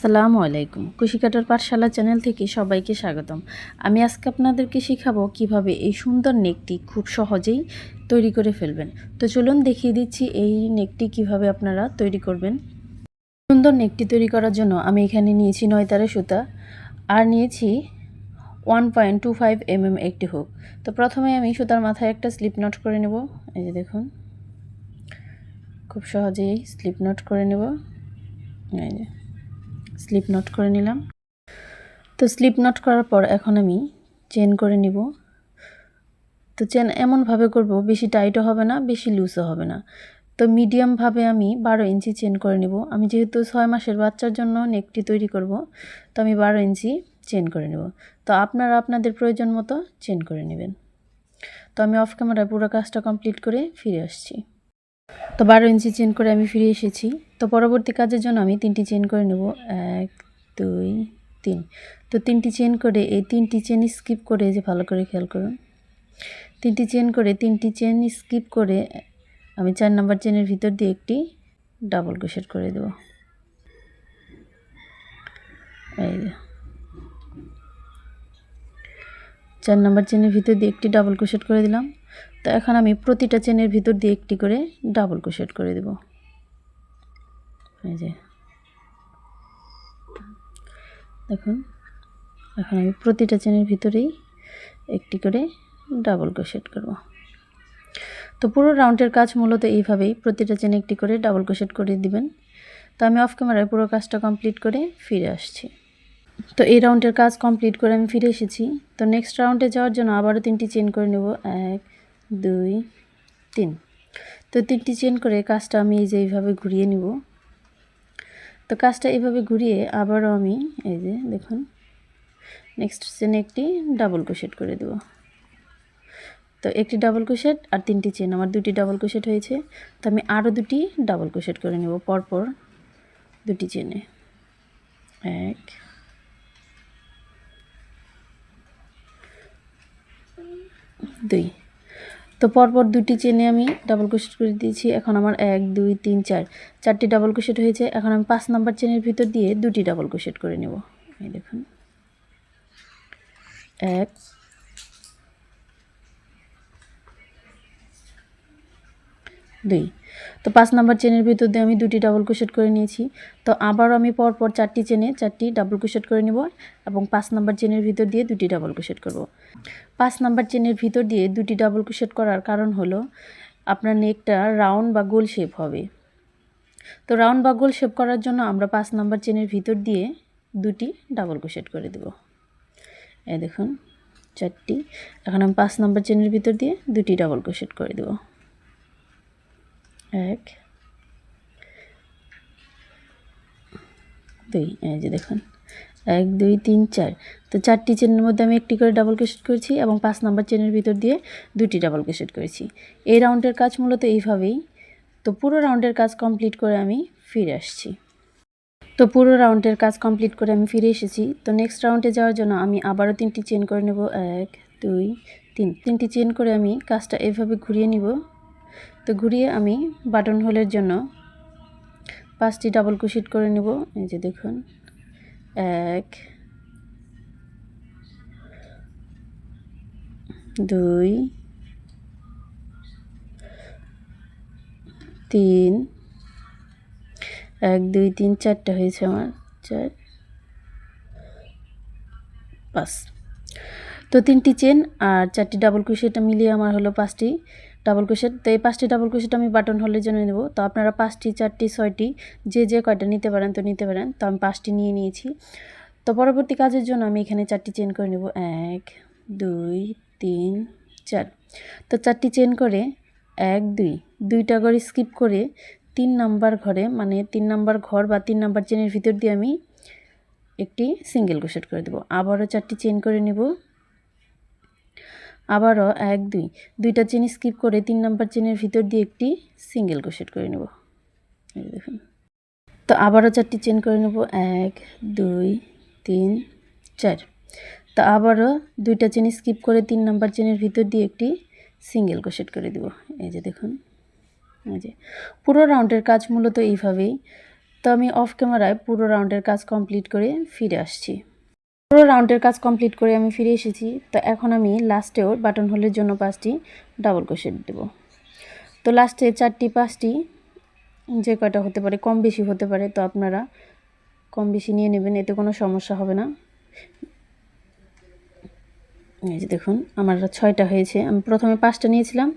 আসসালামু আলাইকুম। কুশি কাটার পাঠশালা চ্যানেল থেকে সবাইকে স্বাগতম। আমি আজকে আপনাদেরকে শেখাবো কিভাবে এই সুন্দর নেকটি খুব সহজেই তৈরি করে ফেলবেন। তো চলুন দেখিয়ে দিচ্ছি এই নেকটি কিভাবে আপনারা তৈরি করবেন। সুন্দর নেকটি তৈরি করার জন্য আমি এখানে নিয়েছি 9 তারের সুতা আর নিয়েছি 1.25 mm একটি হুক। তো প্রথমে আমি সুতার মাথায় একটা স্লিপ নট করে নেব। এই যে দেখুন, খুব সহজেই স্লিপ নট করে নেব। এই যে স্লিপ নট করে নিলাম। তো স্লিপ নট করার পর এখন আমি চেন করে নিব। তো চেন এমনভাবে করব, বেশি টাইটও হবে না, বেশি লুজও হবে না। তো মিডিয়ামভাবে আমি 12 ইঞ্চি চেন করে নিব। আমি যেহেতু 6 মাসের বাচ্চার জন্য নেকটি তৈরি করব, তো আমি 12 ইঞ্চি চেন করে নেব। তো আপনারা আপনাদের প্রয়োজন মতো চেন করে নেবেন। তো আমি অফ ক্যামেরায় পুরো কাজটা কমপ্লিট করে ফিরে আসছি। তো 12 ইঞ্চি চেন করে আমি ফিরে এসেছি। তো পরবর্তী কাজের জন্য আমি 3টি চেন করে নেব। 1 2 3। তো 3টি চেন করে এই 3টি চেন স্কিপ করে, যে ভালো করে খেয়াল করুন, 3টি চেন করে 3টি চেন স্কিপ করে আমি 4 নাম্বার চেনের ভিতর দিয়ে একটি ডাবল ক্রোশেট করে দেব। এই যে 4 নাম্বার চেনের ভিতর দিয়ে একটি ডাবল ক্রোশেট করে দিলাম। তো এখন আমি প্রতিটা চেনের ভিতর দিয়ে একটি করে ডাবল ক্রোশেট করে দেব। এই যে দেখুন, এখন আমি প্রতিটা চেনের ভিতরেই একটি করে ডাবল ক্রোশেট করব। তো পুরো রাউন্ডের কাজ মূলত এইভাবেই, প্রতিটা চেনে একটি করে ডাবল ক্রোশেট করে দিবেন। তো আমি অফ ক্যামেরায় পুরো কাজটা কমপ্লিট করে ফিরে আসছি। তো এই রাউন্ডের কাজ কমপ্লিট করে আমি ফিরে এসেছি। তো নেক্সট রাউন্ডে যাওয়ার জন্য আবারও 3টি চেন করে নেব। 1 2 3। তো 3টি চেন করে কাজটা আমি এই যে এইভাবে ঘুরিয়ে নিব। তো কাজটা এইভাবে ঘুরিয়ে আবারও আমি এই যে দেখুন, নেক্সট চেনে একটি ডাবল ক্রোশেট করে দেব। তো একটি ডাবল ক্রোশেট আর 3টি চেন, আমার 2টি ডাবল ক্রোশেট হয়েছে। তো আমি আরও 2টি ডাবল ক্রোশেট করে নেব পরপর 2টি চেনে। 1 2। তো পরপর 2টি চেনে আমি ডাবল ক্রোশেট করে দিয়েছি। এখন আমার 1 2 3 4 4টি ডাবল ক্রোশেট হয়েছে। এখন আমি 5 নাম্বার চেনের ভিতর দিয়ে 2টি ডাবল ক্রোশেট করে নেব। এই দেখুন, 1 2। তো 5 নাম্বার চেনের ভিতর দিয়ে আমি 2টি ডাবল ক্রোশেট করে নিয়েছি। তো আবারও আমি পরপর 4টি চেনে 4টি ডাবল ক্রোশেট করে নেব এবং 5 নাম্বার চেনের ভিতর দিয়ে 2টি ডাবল ক্রোশেট করব। 5 নাম্বার চেনের ভিতর দিয়ে 2টি ডাবল ক্রোশেট করার কারণ হলো আপনার নেকটা রাউন্ড বা গোল শেপ হবে। তো রাউন্ড বা গোল শেপ করার জন্য আমরা 5 নাম্বার চেনের ভিতর দিয়ে 2টি ডাবল ক্রোশেট করে দেব। এই দেখুন 4টি। এখন আমি 5 নাম্বার চেনের ভিতর দিয়ে 2টি ডাবল ক্রোশেট করে দেব। 1 2। এই যে দেখুন 1 2 3 4। তো 4টি চেনের মধ্যে আমি একটি করে ডাবল ক্রোশেট করেছি এবং 5 নাম্বার চেনের ভিতর দিয়ে 2টি ডাবল ক্রোশেট করেছি। এই রাউন্ডের কাজ মূলত এইভাবেই। তো পুরো রাউন্ডের কাজ কমপ্লিট করে আমি ফিরে আসছি। তো পুরো রাউন্ডের কাজ কমপ্লিট করে আমি ফিরে এসেছি। তো নেক্সট রাউন্ডে যাওয়ার জন্য আমি আবারও 3টি চেন করে নেব। 1 2 3। 3টি চেন করে আমি কাজটা এভাবে ঘুরিয়ে নিব। তো ঘুরিয়ে আমি বাটন হোলের জন্য 5টি ডাবল ক্রোশেট করে নেব। এই যে দেখুন 1 2 3। 1 2 3 4টা হয়েছে আমার, 4 5। তো 3টি চেন আর 4টি ডাবল ক্রোশেট মিলিয়ে আমার হলো 5টি ডাবল ক্রোশেট। তো এই 5টি ডাবল ক্রোশেট আমি বাটন হোলের জন্য নেব। তো আপনারা 5টি 4টি 6টি যে কয়টা নিতে পারেন তো নিতে পারেন। তো আমি 5টি নিয়ে নিয়েছি। তো পরবর্তী কাজের জন্য আমি এখানে 4টি চেন করে নেব। 1 2 3 4। তো 4টি চেন করে 1 2 2টা ঘর স্কিপ করে 3 নাম্বার ঘরে, মানে 3 নাম্বার ঘর বা 3 নাম্বার চেনের ভিতর দিয়ে আমি একটি সিঙ্গেল ক্রোশেট করে দেব। আবারও 4টি চেন করে নেব। আবারও 1 2 2টা চেন স্কিপ করে 3 নাম্বার চেনের ভিতর দিয়ে একটি সিঙ্গেল ক্রোশেট করে নেব। এই দেখুন। তো আবারও 4টি চেন করে নেব। 1 2 3 4। তো আবারও 2টা চেন স্কিপ করে 3 নাম্বার চেনের ভিতর দিয়ে একটি সিঙ্গেল ক্রোশেট করে দেব। এই যে দেখুন, এই যে পুরো রাউন্ডের কাজ মূলত এইভাবেই। তো আমি অফ ক্যামেরায় পুরো রাউন্ডের কাজ কমপ্লিট করে ফিরে আসছি। পুরো রাউন্ডের কাজ কমপ্লিট করে আমি ফিরে এসেছি। তো এখন আমি লাস্টেও বাটন হোলের জন্য 5টি ডাবল ক্রোশেট দেব। তো লাস্টে 4টি 5টি যে কয়টা হতে পারে, কম বেশি হতে পারে, তো আপনারা কম বেশি নিয়ে নেবেন, এতে কোনো সমস্যা হবে না। এই যে দেখুন আমার 6টা হয়েছে। আমি প্রথমে 5টা নিয়েছিলাম,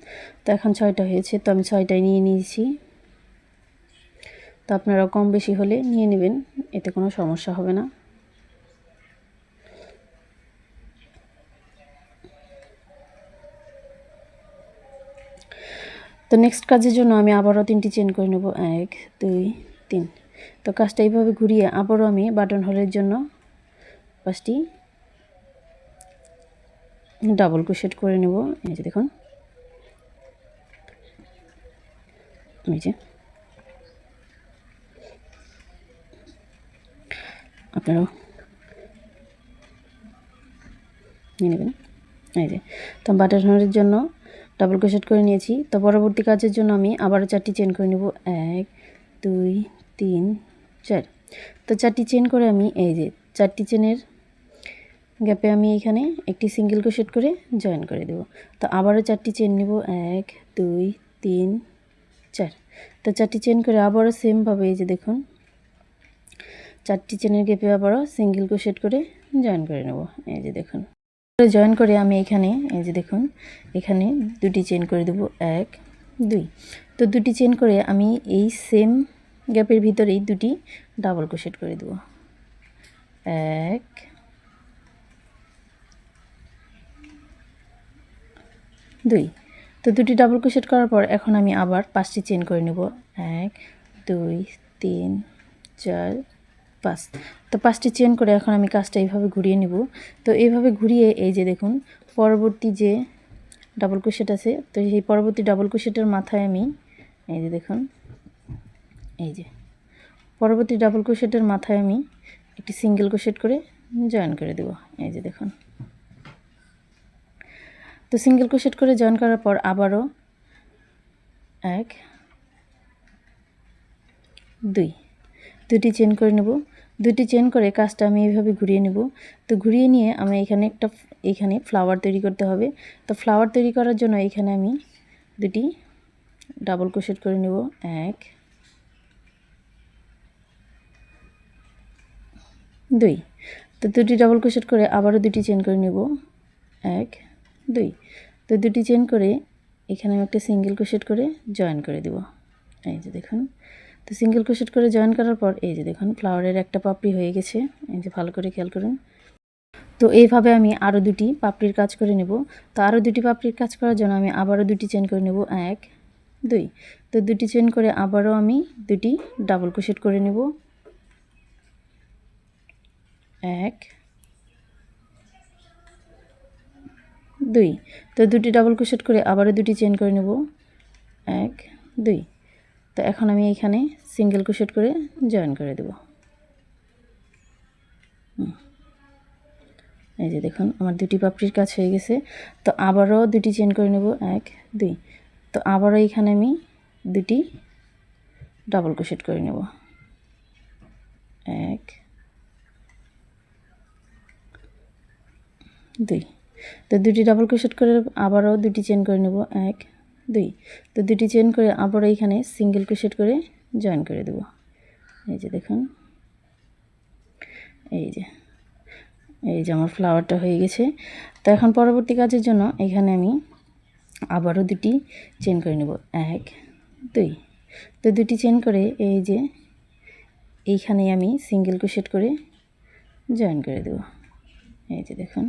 তো এখন 6টা হয়েছে, তো আমি 6টাই নিয়ে নিয়েছি। তো আপনারা কম বেশি হলে নিয়ে নেবেন, এতে কোনো সমস্যা হবে না। তো নেক্সট কাজের জন্য আমি আবারও 3টি চেন করে নেব, 1 2 3। তো কাজটা এইভাবে ঘুরিয়ে আবারও আমি বাটন হোলের জন্য 5টি ডাবল ক্রোশেট করে নেব। এই যে দেখুন, এই যে আপনারাও নিয়ে নেবেন। এই যে তো বাটন হোলের জন্য ডাবল ক্রোশেট করে নিয়েছি। তো পরবর্তী কাজের জন্য আমি আবারও 4টি চেন করে নেব, 1 2 3 4। তো 4টি চেন করে আমি এই যে 4টি চেনের গ্যাপে আমি এখানে একটি সিঙ্গেল ক্রোশেট করে জয়েন করে দেব। তো আবারও 4টি চেন নেব, 1 2 3 4। তো 4টি চেন করে আবারও সেমভাবে এই যে দেখুন 4টি চেনের গ্যাপে আবারও সিঙ্গেল ক্রোশেট করে জয়েন করে নেব। এই যে দেখুন জয়েন করে আমি এখানে এই যে দেখুন এখানে 2টি চেন করে দেব, 1 2। তো 2টি চেন করে আমি এই সেম গ্যাপের ভিতরেই 2টি ডাবল ক্রোশেট করে দেব, 1 2। তো 2টি ডাবল ক্রোশেট করার পর এখন আমি আবার 5টি চেন করে নেব, 1 2 3 4 5। তো 5টি চেন করে এখন আমি কাজটা এইভাবে ঘুরিয়ে নেব। তো এইভাবে ঘুরিয়ে এই যে দেখুন পরবর্তী যে ডাবল ক্রোশেট আছে, তো সেই পরবর্তী ডাবল ক্রোশেটের মাথায় আমি এই যে দেখুন এই যে পরবর্তী ডাবল ক্রোশেটের মাথায় আমি একটি সিঙ্গেল ক্রোশেট করে জয়েন করে দেব। এই যে দেখুন, তো সিঙ্গেল ক্রোশেট করে জয়েন করার পর আবারও 1 2 2টি চেন করে নেব। 2টি চেন করে কাজটা আমি এইভাবে ঘুরিয়ে নেব। তো ঘুরিয়ে নিয়ে আমি এখানে ফ্লাওয়ার তৈরি করতে হবে। তো ফ্লাওয়ার তৈরি করার জন্য এখানে আমি 2টি ডাবল ক্রোশেট করে নেব, 1 2। তো 2টি ডাবল ক্রোশেট করে আবারও 2টি চেন করে নেব, 1 2। তো 2টি চেন করে এখানে আমি একটা সিঙ্গেল ক্রোশেট করে জয়েন করে দেব। এই যে দেখুন, তো সিঙ্গেল ক্রোশেট করে জয়েন করার পর এই যে দেখুন ফ্লাওয়ারের একটা পাপড়ি হয়ে গেছে। এই যে ভালো করে খেয়াল করুন। তো এইভাবে আমি আরও 2টি পাপড়ির কাজ করে নেব। তো আরও 2টি পাপড়ির কাজ করার জন্য আমি আবারও 2টি চেন করে নেব, 1 2। তো 2টি চেন করে আবারও আমি 2টি ডাবল ক্রোশেট করে নেব, 1 2। তো 2টি ডাবল ক্রোশেট করে আবারও 2টি চেন করে নেব, 1 2। তো এখন আমি এখানে সিঙ্গেল ক্রোশেট করে জয়েন করে দেব। এই যে দেখুন আমার 2টি পাপড়ির কাজ হয়ে গেছে। তো আবারও 2টি চেন করে নেব, 1 2। তো আবারও এখানে আমি 2টি ডাবল ক্রোশেট করে নেব, 1 2। তো 2টি ডাবল ক্রোশেট করে আবারও 2টি চেন করে নেব, 1 2। তো 2টি চেন করে আবারও এখানে সিঙ্গেল ক্রোশেট করে জয়েন করে দেব। এই যে দেখুন এই যে আমার ফ্লাওয়ারটা হয়ে গেছে। তো এখন পরবর্তী কাজের জন্য এখানে আমি আবারও 2টি চেন করে নেব, 1 2। তো 2টি চেন করে এই যে এইখানে আমি সিঙ্গেল ক্রোশেট করে জয়েন করে দেব। এই যে দেখুন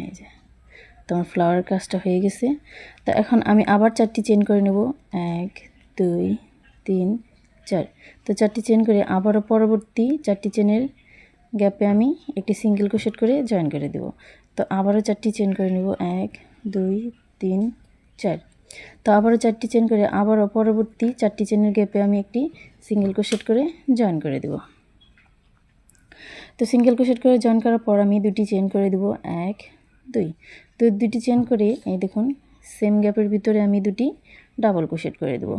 এই যে তোমার ফ্লাওয়ার কাজটা হয়ে গেছে। তো এখন আমি আবার 4টি চেন করে নেব, 1 2 3 4। তো 4টি চেন করে আবারও পরবর্তী 4টি চেনের গ্যাপে আমি একটি সিঙ্গেল ক্রোশেট করে জয়েন করে দেব। তো আবারও 4টি চেন করে নেব, 1 2 3 4। তো আবারও 4টি চেন করে আবারও পরবর্তী 4টি চেনের গ্যাপে আমি একটি সিঙ্গেল ক্রোশেট করে জয়েন করে দেব। তো সিঙ্গেল ক্রোশেট করে জয়েন করার পর আমি 2টি চেন করে দেব, 1 2। তো 2টি চেন করে এই দেখুন সেম গ্যাপের ভিতরে আমি 2টি ডাবল ক্রোশেট করে দেব,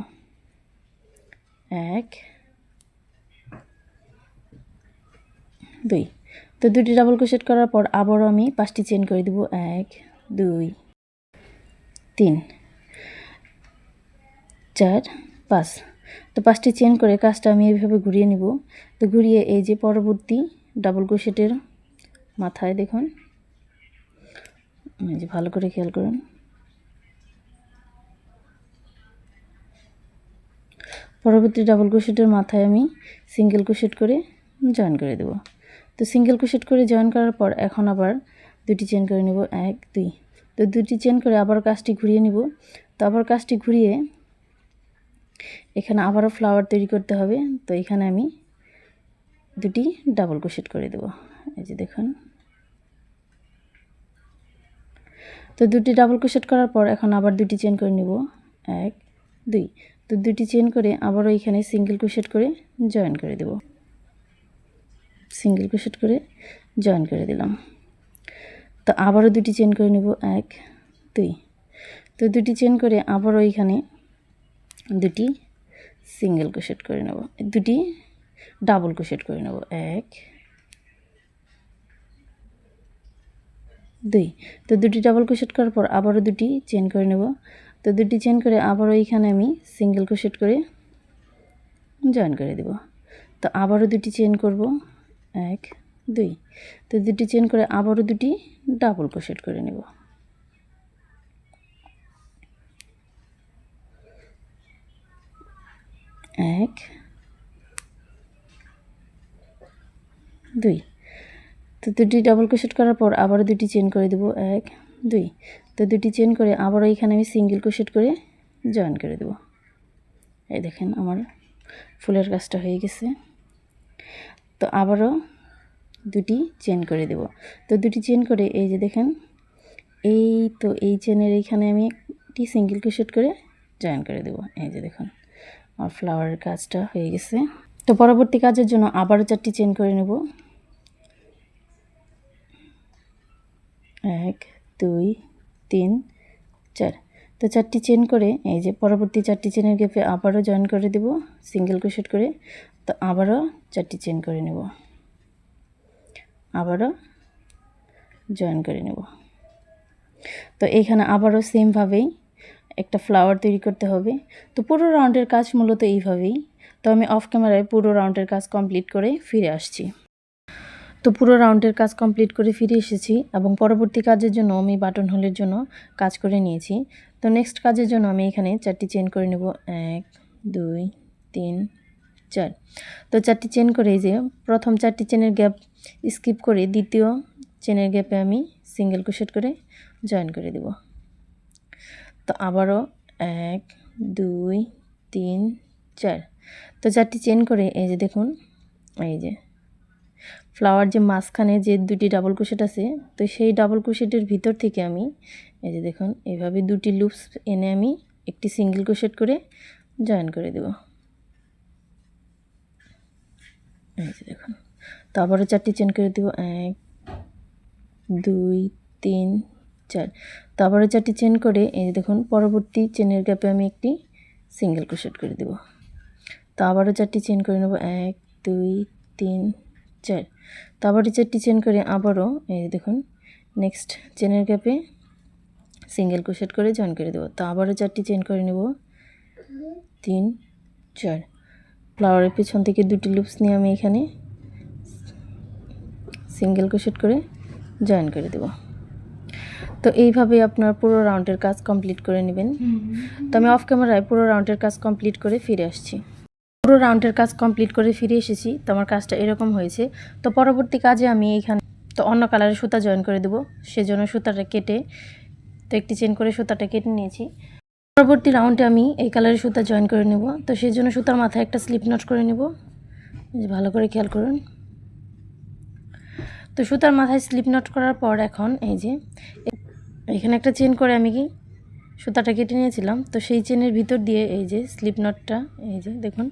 1 2। তো দুটি ডাবল ক্রোশেট করার পর আবারও আমি 5টি চেন করে দেব 1 2 3 4 5। তো 5টি চেন করে কাজটা আমি এইভাবে ঘুরিয়ে নিব। তো ঘুরিয়ে এই যে পরবর্তী ডাবল ক্রোশেটের মাথায় দেখুন, এই যে ভালো করে খেয়াল করুন, পরবর্তী ডাবল ক্রোশেটের মাথায় আমি সিঙ্গেল ক্রোশেট করে জয়েন করে দেব। তো সিঙ্গেল ক্রোশেট করে জয়েন করার পর এখন আবার দুটি চেন করে নেব 1 2। তো দুটি চেন করে আবার কাজটি ঘুরিয়ে নিব। তো আবার কাজটি ঘুরিয়ে এখানে আবারও ফ্লাওয়ার তৈরি করতে হবে। তো এখানে আমি দুটি ডাবল ক্রোশেট করে দেব, এই যে দেখুন। তো দুটি ডাবল ক্রোশেট করার পর এখন আবার দুটি চেন করে নেব 1 2। তো দুটি চেন করে আবারও এখানে সিঙ্গেল ক্রোশেট করে জয়েন করে দেব, সিঙ্গেল ক্রোশেট করে জয়েন করে দিলাম। তো আবারও দুটি চেন করে নেব 1 2। তো দুটি চেন করে আবারও এখানে দুটি সিঙ্গেল ক্রোশেট করে নেব, দুটি ডাবল ক্রোশেট করে নেব 1 2। তো দুটি ডাবল ক্রোশেট করার পর আবারও দুটি চেন করে নেব। তো দুটি চেন করে আবারও এখানে আমি সিঙ্গেল ক্রোশেট করে জয়েন করে দেব। তো আবারও দুটি চেন করব 1 2। তো দুটি চেন করে আবারও দুটি ডাবল ক্রোশেট করে নেব, 1 2। তো দুটি ডাবল ক্রোশেট করার পর আবারও দুটি চেন করে দেব 1 2। তো দুটি চেন করে আবারও এখানে আমি সিঙ্গেল ক্রোশেট করে জয়েন করে দেব। এই দেখেন আমার ফুলের কাজটা হয়ে গেছে। তো আবারও দুটি চেন করে দেব। তো দুটি চেন করে এই যে দেখেন, এই তো এই চেনের এইখানে আমি একটি সিঙ্গেল ক্রোশেট করে জয়েন করে দেব। এই যে দেখুন আমার ফ্লাওয়ারের কাজটা হয়ে গেছে। তো পরবর্তী কাজের জন্য আবারও 4টি চেন করে নেব 1 2 3 4। তো 4টি চেন করে এই যে পরবর্তী 4টি চেনের গ্যাপে আবারও জয়েন করে দেব সিঙ্গেল ক্রোশেট করে। তো আবারও 4টি চেন করে নেব, আবারও জয়েন করে নেব। তো এইখানে আবারও সেমভাবেই একটা ফ্লাওয়ার তৈরি করতে হবে। তো পুরো রাউন্ডের কাজ মূলত এইভাবেই। তো আমি অফ ক্যামেরায় পুরো রাউন্ডের কাজ কমপ্লিট করে ফিরে আসছি। তো পুরো রাউন্ডের কাজ কমপ্লিট করে ফিরে এসেছি এবং পরবর্তী কাজের জন্য আমি বাটন হোলের জন্য কাজ করে নিয়েছি। তো নেক্সট কাজের জন্য আমি এখানে 4টি চেন করে নেব 1 2 3 4। তো 4টি চেন করে এই যে প্রথম 4টি চেনের গ্যাপ স্কিপ করে দ্বিতীয় চেনের গ্যাপে আমি সিঙ্গেল ক্রোশেট করে জয়েন করে দেব। তো আবারও 1 2 3 4। তো 4টি চেন করে এই যে দেখুন, এই যে ফ্লাওয়ার যে মাঝখানে যে দুটি ডাবল ক্রোশেট আছে, তো সেই ডাবল ক্রোশেটের ভিতর থেকে আমি এই যে দেখুন এইভাবে দুটি লুপস এনে আমি একটি সিঙ্গেল ক্রোশেট করে জয়েন করে দেব। এই যে দেখুন। তো আবারও 4টি চেন করে দেব 1 2 3 4। তো আবারও 4টি চেন করে এই যে দেখুন পরবর্তী চেনের গ্যাপে আমি একটি সিঙ্গেল ক্রোশেট করে দেব। তো আবারও 4টি চেন করে নেব 1 2 3 4। তো আবারও 4টি চেন করে আবারও এই দেখুন নেক্সট চেনের গ্যাপে সিঙ্গেল ক্রোশেট করে জয়েন করে দেব। তো আবারও 4টি চেন করে নেব 3 4। ফ্লাওয়ারের পিছন থেকে দুটি লুপস নিয়ে আমি এখানে সিঙ্গেল ক্রোশেট করে জয়েন করে দেব। তো এইভাবে আপনার পুরো রাউন্ডের কাজ কমপ্লিট করে নেবেন। তো আমি অফ ক্যামেরায় পুরো রাউন্ডের কাজ কমপ্লিট করে ফিরে আসছি। পুরো রাউন্ডের কাজ কমপ্লিট করে ফিরে এসেছি। তো আমার কাজটা এরকম হয়েছে। তো পরবর্তী কাজে আমি এইখানে তো অন্য কালারের সুতা জয়েন করে দেব, সেজন্য সুতাটা কেটে তো একটি চেন করে সুতাটা কেটে নিয়েছি। পরবর্তী রাউন্ডে আমি এই কালারের সুতা জয়েন করে নেব। তো সেজন্য সুতার মাথায় একটা স্লিপ নট করে নেব, ভালো করে খেয়াল করুন। তো সুতার মাথায় স্লিপ নট করার পর এখন এই যে এখানে একটা চেন করে আমি কি সুতাটা কেটে নিয়েছিলাম, তো সেই চেনের ভিতর দিয়ে এই যে স্লিপ নটটা, এই যে দেখুন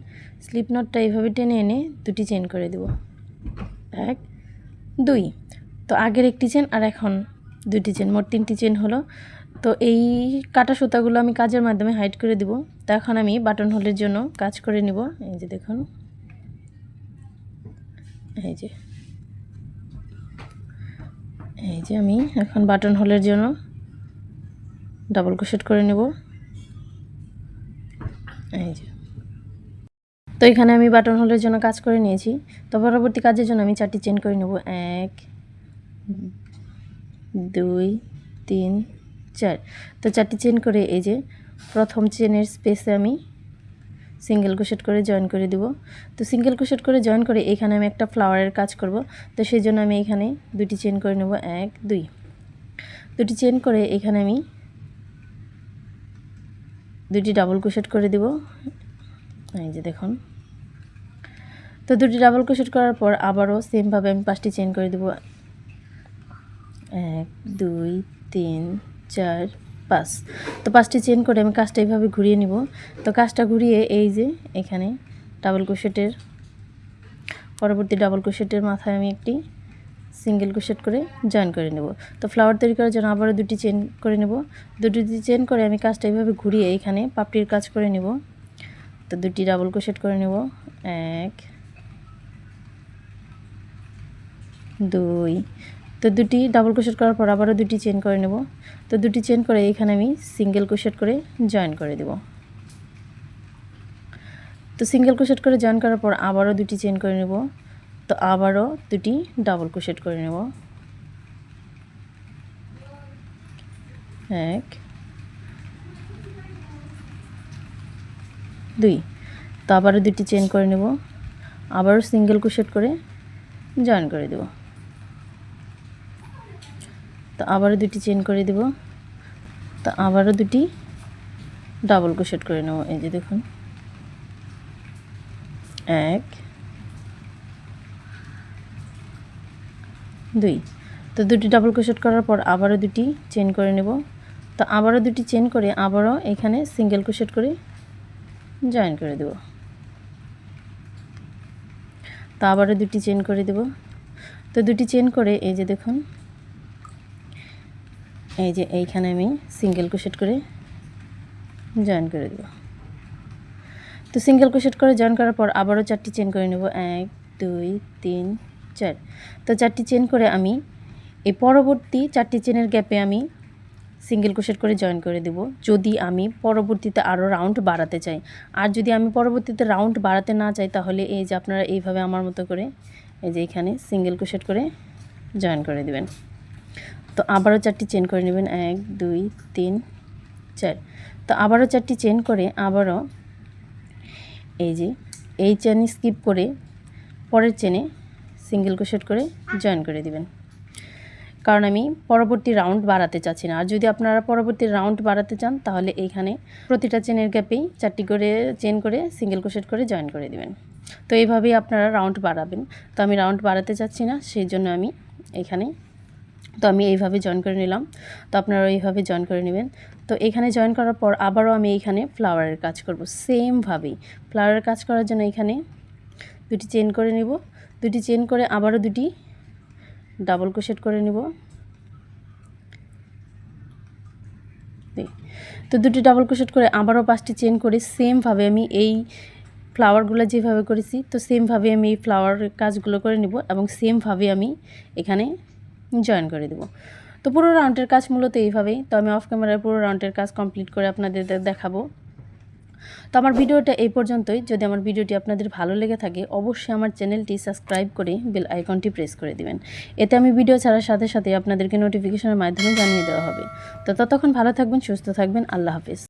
স্লিপ নটটা এইভাবে টেনে এনে দুটি চেন করে দেব 1 2। তো আগের একটি চেন আর এখন দুটি চেন, মোট 3টি চেন হলো। তো এই কাটা সুতাগুলো আমি কাজের মাধ্যমে হাইড করে দিব। তো এখন আমি বাটন হোলের জন্য কাজ করে নিব। এই যে দেখুন, এই যে আমি এখন বাটন হোলের জন্য ডাবল ক্রোশেট করে নেব। এই যে, তো এখানে আমি বাটন হোলের জন্য কাজ করে নিয়েছি। তো পরবর্তী কাজের জন্য আমি 4টি চেন করে নেব। 1 2 3 4। তো 4টি চেন করে এই যে প্রথম চেনের স্পেসে আমি সিঙ্গেল ক্রোশেট করে জয়েন করে দিব। তো সিঙ্গেল ক্রোশেট করে জয়েন করে এখানে আমি একটা ফ্লাওয়ারের কাজ করব। তো সেই জন্য আমি এখানে 2টি চেন করে নেব। 1 2। 2টি চেন করে এখানে আমি 2টি ডাবল ক্রোশেট করে দিব। এই যে দেখুন, তো 2টি ডাবল ক্রোশেট করার পর আবারও সেমভাবে আমি 5টি চেন করে দেব। 1 2 3 4 5। তো 5টি চেন করে আমি কাজটা এইভাবে ঘুরিয়ে নিব। তো কাজটা ঘুরিয়ে এই যে এখানে ডাবল ক্রোশেটের পরবর্তী ডাবল ক্রোশেটের মাথায় আমি একটি সিঙ্গেল ক্রোশেট করে জয়েন করে নেব। তো ফ্লাওয়ার তৈরি করার জন্য আবারও 2টি চেন করে নেব। 2টি চেন করে আমি কাজটা এইভাবে ঘুরিয়ে এখানে পাপড়ির কাজ করে নেব। তো 2টি ডাবল ক্রোশেট করে নেব। 1 2। তো 2টি ডাবল ক্রোশেট করার পর আবারও 2টি চেন করে নেব। তো 2টি চেন করে এখানে আমি সিঙ্গেল ক্রোশেট করে জয়েন করে দেব। তো সিঙ্গেল ক্রোশেট করে জয়েন করার পর আবারও 2টি চেন করে নেব। তো আবারও 2টি ডাবল ক্রোশেট করে নেব। 1 2। তো আবারও 2টি চেন করে নেব। আবারও সিঙ্গেল ক্রোশেট করে জয়েন করে দেব। তো আবারও 2টি চেন করে দেব। তো আবারও 2টি ডাবল ক্রোশেট করে নেব। এই যে দেখুন, 1 2। তো 2টি ডাবল ক্রোশেট করার পর আবারও 2টি চেন করে নেব। তো আবারও 2টি চেন করে আবারও এখানে সিঙ্গেল ক্রোশেট করে জয়েন করে দেব। তো আবারও 2টি চেন করে দেব। তো 2টি চেন করে এই যে দেখুন, এই যে এইখানে আমি সিঙ্গেল ক্রোশেট করে জয়েন করে দেব। তো সিঙ্গেল ক্রোশেট করে জয়েন করার পর আবারও 4টি চেন করে নেব। 1 2 3 4। তো 4টি চেন করে আমি এই পরবর্তী 4টি চেনের গ্যাপে আমি সিঙ্গেল ক্রোশেট করে জয়েন করে দেব, যদি আমি পরবর্তীতে আরও রাউন্ড বাড়াতে চাই। আর যদি আমি পরবর্তীতে রাউন্ড বাড়াতে না চাই তাহলে এই যে আপনারা এইভাবে আমার মতো করে এই যে এখানে সিঙ্গেল ক্রোশেট করে জয়েন করে দেবেন। তো আবারও 4টি চেন করে নেবেন। 1 2 3 4। তো আবারও 4টি চেন করে আবারও এই যে এই চেন স্কিপ করে পরের চেনে সিঙ্গেল ক্রোশেট করে জয়েন করে দিবেন, কারণ আমি পরবর্তী রাউন্ড বাড়াতে চাচ্ছি না। আর যদি আপনারা পরবর্তী রাউন্ড বাড়াতে চান তাহলে এইখানে প্রতিটা চেনের গ্যাপেই 4টি করে চেন করে সিঙ্গেল ক্রোশেট করে জয়েন করে দিবেন। তো এইভাবেই আপনারা রাউন্ড বাড়াবেন। তো আমি রাউন্ড বাড়াতে চাচ্ছি না, সেই জন্য আমি এখানে আমি এইভাবে জয়েন করে নিলাম। তো আপনারা এইভাবে জয়েন করে নেবেন। তো এখানে জয়েন করার পর আবারও আমি এইখানে ফ্লাওয়ারের কাজ করব সেমভাবেই। ফ্লাওয়ারের কাজ করার জন্য এখানে 2টি চেন করে নিব। 2টি চেন করে আবারও 2টি ডাবল ক্রোশেট করে নিব। তো 2টি ডাবল ক্রোশেট করে আবারও 5টি চেন করে সেমভাবে আমি এই ফ্লাওয়ারগুলো যেভাবে করেছি তো সেমভাবে আমি এই ফ্লাওয়ারের কাজগুলো করে নিব এবং সেমভাবে আমি এখানে জয়েন করে দেব। তো পুরো রাউন্ডের কাজ মূলত এইভাবেই। তো আমি অফ ক্যামেরায় পুরো রাউন্ডের কাজ কমপ্লিট করে আপনাদের দেখাবো। তো আমার ভিডিওটা এই পর্যন্তই। যদি আমার ভিডিওটি আপনাদের ভালো লেগে থাকে অবশ্যই আমার চ্যানেলটি সাবস্ক্রাইব করে বেল আইকনটি প্রেস করে দিবেন। এতে আমি ভিডিও ছাড়ার সাথে সাথে আপনাদেরকে নোটিফিকেশনের মাধ্যমে জানিয়ে দেওয়া হবে। তো ততক্ষণ ভালো থাকবেন, সুস্থ থাকবেন। আল্লাহ হাফেজ।